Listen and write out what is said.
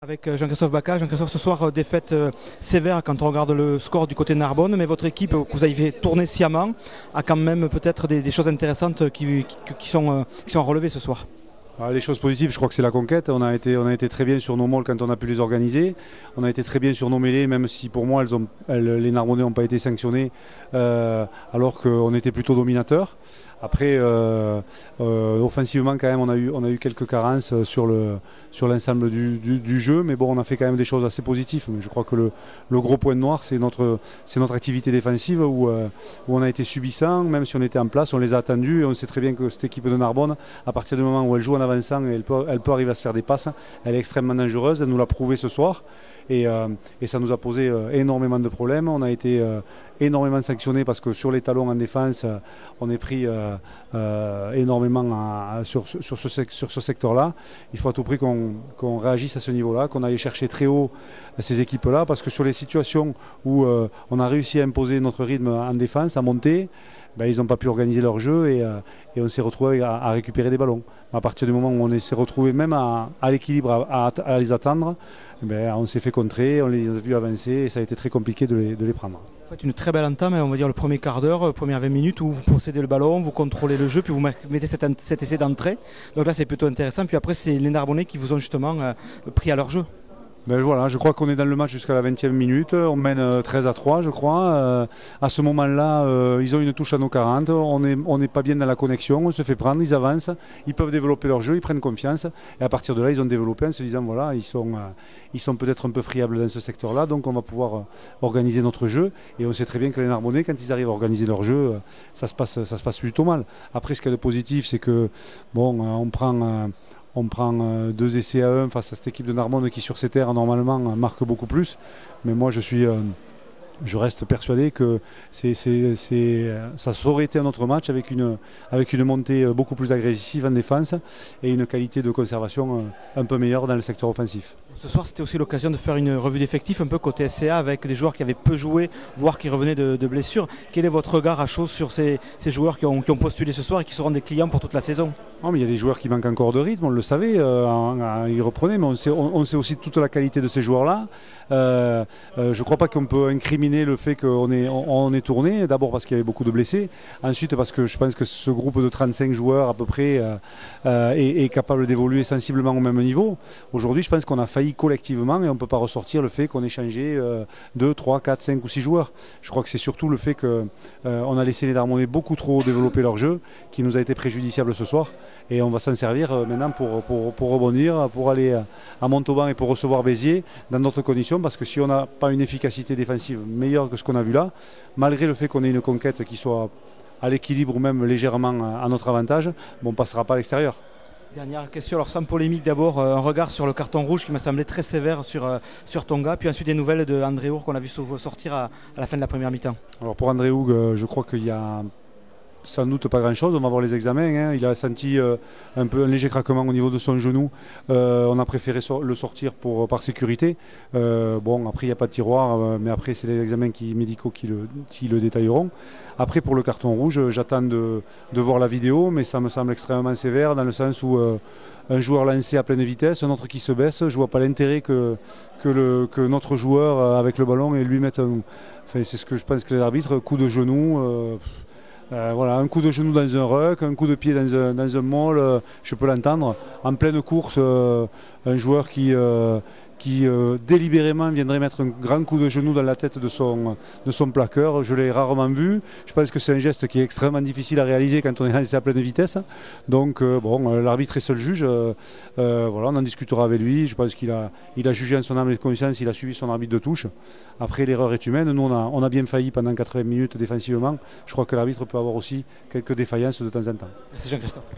Avec Jean-Christophe Baca. Jean-Christophe, ce soir, défaite sévère quand on regarde le score du côté de Narbonne, mais votre équipe, que vous avez fait tourner sciemment, a quand même peut-être des choses intéressantes qui sont relevées ce soir. Les choses positives, je crois que c'est la conquête. On a été très bien sur nos molles quand on a pu les organiser. On a été très bien sur nos mêlées, même si pour moi les Narbonnais n'ont pas été sanctionnés alors qu'on était plutôt dominateurs. Après, offensivement quand même, on a eu quelques carences sur l'ensemble du jeu, mais bon, on a fait quand même des choses assez positives. Mais je crois que le gros point noir, c'est notre activité défensive où on a été subissant, même si on était en place, on les a attendus et on sait très bien que cette équipe de Narbonne, à partir du moment où elle joue en avançant, elle peut arriver à se faire des passes. Elle est extrêmement dangereuse, elle nous l'a prouvé ce soir et ça nous a posé énormément de problèmes. On a été énormément sanctionnés parce que sur les talons en défense, on est pris énormément sur ce secteur-là. Il faut à tout prix qu'on réagisse à ce niveau-là, qu'on aille chercher très haut ces équipes-là, parce que sur les situations où on a réussi à imposer notre rythme en défense, à monter, ils n'ont pas pu organiser leur jeu et on s'est retrouvé à récupérer des ballons. À partir du moment où on s'est retrouvé même à l'équilibre, à les attendre, on s'est fait contrer, on les a vus avancer et ça a été très compliqué de les prendre. Vous faites une très belle entame, on va dire le premier quart d'heure, premières 20 minutes où vous possédez le ballon, vous contrôlez le jeu, puis vous mettez cet essai d'entrée. Donc là c'est plutôt intéressant, puis après c'est les Narbonnais qui vous ont justement pris à leur jeu. Voilà, je crois qu'on est dans le match jusqu'à la 20e minute, on mène 13-3 je crois. À ce moment-là, ils ont une touche à nos 40, on n'est pas bien dans la connexion, on se fait prendre, ils avancent, ils peuvent développer leur jeu, ils prennent confiance. Et à partir de là, ils ont développé en se disant voilà, ils sont peut-être un peu friables dans ce secteur-là, donc on va pouvoir organiser notre jeu. Et on sait très bien que les Narbonnais, quand ils arrivent à organiser leur jeu, ça se passe plutôt mal. Après, ce qu'il y a de positif, c'est que on prend 2 essais à 1 face à cette équipe de Narbonne qui sur ses terres normalement marque beaucoup plus. Mais moi je reste persuadé que ça aurait été un autre match avec une montée beaucoup plus agressive en défense et une qualité de conservation un peu meilleure dans le secteur offensif. Ce soir, c'était aussi l'occasion de faire une revue d'effectifs un peu côté SCA avec des joueurs qui avaient peu joué, voire qui revenaient de blessures. Quel est votre regard à chaud sur ces joueurs qui ont postulé ce soir et qui seront des clients pour toute la saison? Mais il y a des joueurs qui manquent encore de rythme, on le savait, ils reprenaient, mais on sait aussi toute la qualité de ces joueurs-là. Je ne crois pas qu'on peut incriminer le fait qu'on est tourné, d'abord parce qu'il y avait beaucoup de blessés, ensuite parce que je pense que ce groupe de 35 joueurs à peu près est capable d'évoluer sensiblement au même niveau. Aujourd'hui, je pense qu'on a failli collectivement et on ne peut pas ressortir le fait qu'on ait changé 2, 3, 4, 5 ou 6 joueurs. Je crois que c'est surtout le fait qu'on a laissé les Narbonnais beaucoup trop développer leur jeu qui nous a été préjudiciable ce soir. Et on va s'en servir maintenant pour rebondir, pour aller à Montauban et pour recevoir Béziers dans d'autres conditions, parce que si on n'a pas une efficacité défensive meilleure que ce qu'on a vu là, malgré le fait qu'on ait une conquête qui soit à l'équilibre ou même légèrement à notre avantage, on ne passera pas à l'extérieur. Dernière question, alors sans polémique d'abord, un regard sur le carton rouge qui m'a semblé très sévère sur Tonga, puis ensuite des nouvelles de André Hour qu'on a vu sortir à la fin de la première mi-temps. Alors pour André Hour, je crois qu'il y a sans doute pas grand chose, on va voir les examens, il a senti un léger craquement au niveau de son genou, on a préféré le sortir par sécurité. Après il n'y a pas de tiroir, mais après c'est les examens médicaux qui le détailleront. Après pour le carton rouge, j'attends de voir la vidéo, mais ça me semble extrêmement sévère dans le sens où un joueur lancé à pleine vitesse, un autre qui se baisse, je ne vois pas l'intérêt que notre joueur avec le ballon et lui mette c'est ce que je pense que les arbitres, coup de genou. Un coup de genou dans un ruck, un coup de pied dans un maul, je peux l'entendre. En pleine course, un joueur qui délibérément viendrait mettre un grand coup de genou dans la tête de son plaqueur. Je l'ai rarement vu. Je pense que c'est un geste qui est extrêmement difficile à réaliser quand on est lancé à pleine vitesse. Donc l'arbitre est seul juge. On en discutera avec lui. Je pense qu'il a jugé en son âme et conscience, il a suivi son arbitre de touche. Après, l'erreur est humaine. Nous, on a bien failli pendant 80 minutes défensivement. Je crois que l'arbitre peut avoir aussi quelques défaillances de temps en temps. Merci Jean-Christophe.